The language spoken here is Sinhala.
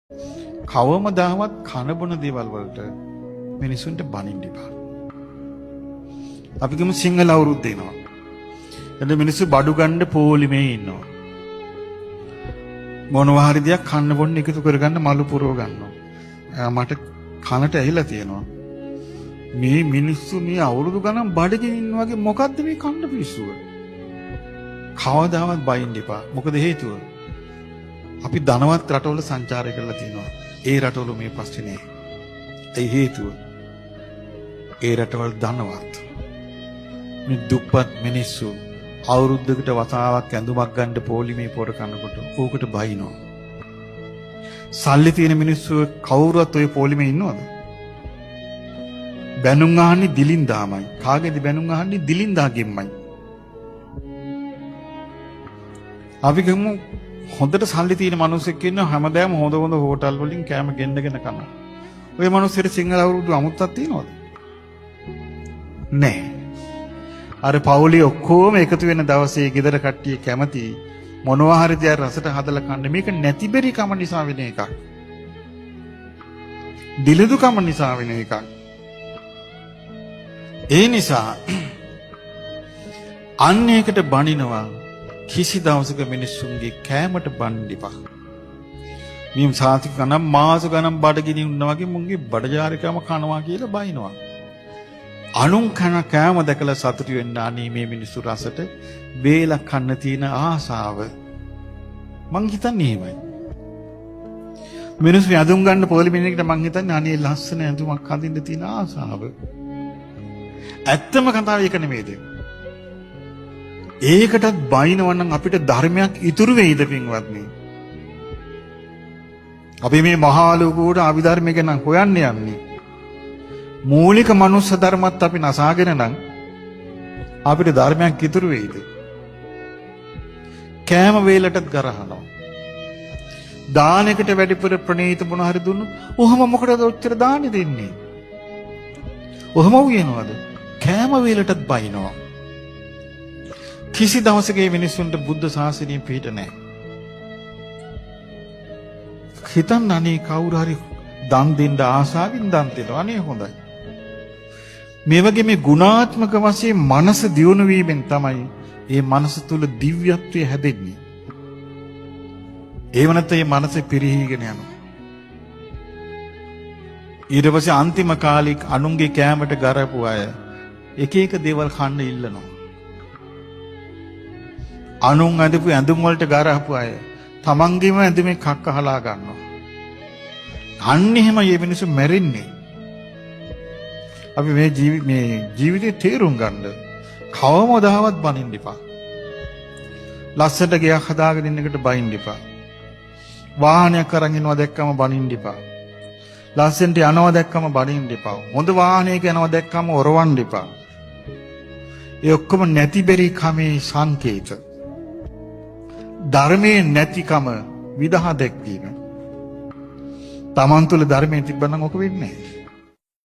කවමදාවත් කන බොන දේවල් වලට මිනිසුන්ට බනින්න එපා. අපි ගමු සිංහල අවුරුද්ද එනවා. එතන මිනිස්සු බඩු ගන්න පොලිමේ ඉන්නවා. මොනවා හරි දෙයක් කන්න බොන්න එකතු කරගන්න මලු පුරව ගන්නවා. මට කනට ඇහිලා තියෙනවා. මේ මිනිස්සු මේ අවුරුදු ගණන් බඩගින් ඉන්න වගේ මොකද්ද මේ කන්න පිස්සුව? කවදාවත් බයින්න එපා. මොකද හේතුව? අපි ධනවත් රටවල සංචාරය කරලා තියෙනවා. ඒ රටවල මේ ප්‍රශ්නේ නෑ. ඒ හේතුව ඒ රටවල් ධනවත්. මේ දුප්පත් මිනිස්සු අවුරුද්දකට වතාවක් ඇඳුමක් ගන්න පොලිමේ පොර කනකොට ඕකට බයිනවා. සල්ලි තියෙන මිනිස්සු කවුරුවත් ওই පොලිමේ ඉන්නවද? බැනුම් අහන්නේ දිලින්දාමයි. කාගේද බැනුම් අහන්නේ? දිලින්දාගෙන්මයි. අපි ගමු හොඳට සල්ලි තියෙන මිනිස්සෙක් ඉන්නවා හැමදාම හොඳ හොඳ හෝටල් වලින් කෑම ගෙන්නගෙන කනවා. ওই මිනිස්සුන්ට සිංහල අවුරුදු අමුත්තක් තියනවද? නැහැ. අර පවුලේ ඔක්කොම එකතු වෙන දවසේ ගෙදර කට්ටිය කැමති මොනවා හරි දෙයක් රසට හදලා කන්න. මේක නැතිබරි කම නිසා වෙන එකක්. දිලදු කම නිසා වෙන එකක්. ඒ නිසා අන්නේකට බනිනවා කිසි දවසක මිනිස්සුන්ගේ කෑමට බනින්න එපා. මේ සාති ගණන් මාස ගණන් බඩගිනි වුණා වගේ මුන්ගේ බඩජාරිකම කනවා කියලා බයිනවා. අනුන් කන කෑම දැකලා සතුටු වෙන්න අනේ මේ මිනිස්සු රසට වේලක් කන්න තියෙන ආසාව. මං හිතන්නේ එහෙමයි. මිනිස්සු ඇඳුම් ගන්න පොලිමේකට මං හිතන්නේ අනේ ලස්සන ඇඳුමක් අඳින්න තියෙන ආසාව. ඇත්තම කතාව ඒක නෙමෙයිද? ඒකටත් බයිනවනම් අපිට ධර්මයක් ඉතුරු වෙයිද පින්වත්නි? අපි මේ මහා ලෝකෝට අභිධර්මය ගැන හොයන්න යන්නේ. මූලික මනුස්ස ධර්මත් අපි නසාගෙන නම් අපිට ධර්මයක් ඉතුරු වෙයිද? කෑම වේලටත් ගරහනවා. දානයකට වැඩිපුර ප්‍රණීත මොන හරි දුන්නොත් ඔහම මොකටද ඔච්චර දානි දෙන්නේ? ඔහම උයනවද? කෑම වේලටත් බයිනවා. කිසි දවසක මේ මිනිස්සුන්ට බුද්ධ ශාසනය පිහිට නැහැ. හිතන්න අනේ කවුරු හරි දන් දෙන්න ආසාවෙන් දන් දෙනවා. අනේ හොඳයි. මේ වගේ මේ ගුණාත්මක වශයෙන් මනස දියුණු වීමෙන් තමයි මේ මනස තුල දිව්‍යත්වය හැදෙන්නේ. ඒව නැත්නම් මේ මනස පිරිහීගෙන යනවා. ඊට පස්සේ අන්තිම කාලෙක අනුන්ගේ කෑමට ගරපු අය එක එක දේවල් කන්න ඉල්ලනවා. අනුන් ඇඳපු ඇඳුම් වලට ගරහපු අය තමන්ගේම ඇඳුමේ කක්ක හලා ගන්නවා. අන්න එහෙම මේ මිනිස්සු මැරෙන්නේ. අපි මේ ජීවිතේ තේරුම් ගන්න කවමදාවත් බනින්න එපා. ලස්සට ගයක් හදාගෙන ඉන්න එකට බනින්න එපා. වාහනයක් අරන් යනවා දැක්කම බනින්න එපා. ලස්සෙන්ට යනවා දැක්කම බනින්න එපා. හොඳ වාහනයක යනවා දැක්කම ඔරවන්න එපා. ඒ ඔක්කොම නැති බැරි කමේ සංකේත. ධර්මයේ නැතිකම විදහා දැක්වීම. තමන් තුළ ධර්මයේ තිබ්බනම් ඔක වෙන්නේ නැහැ.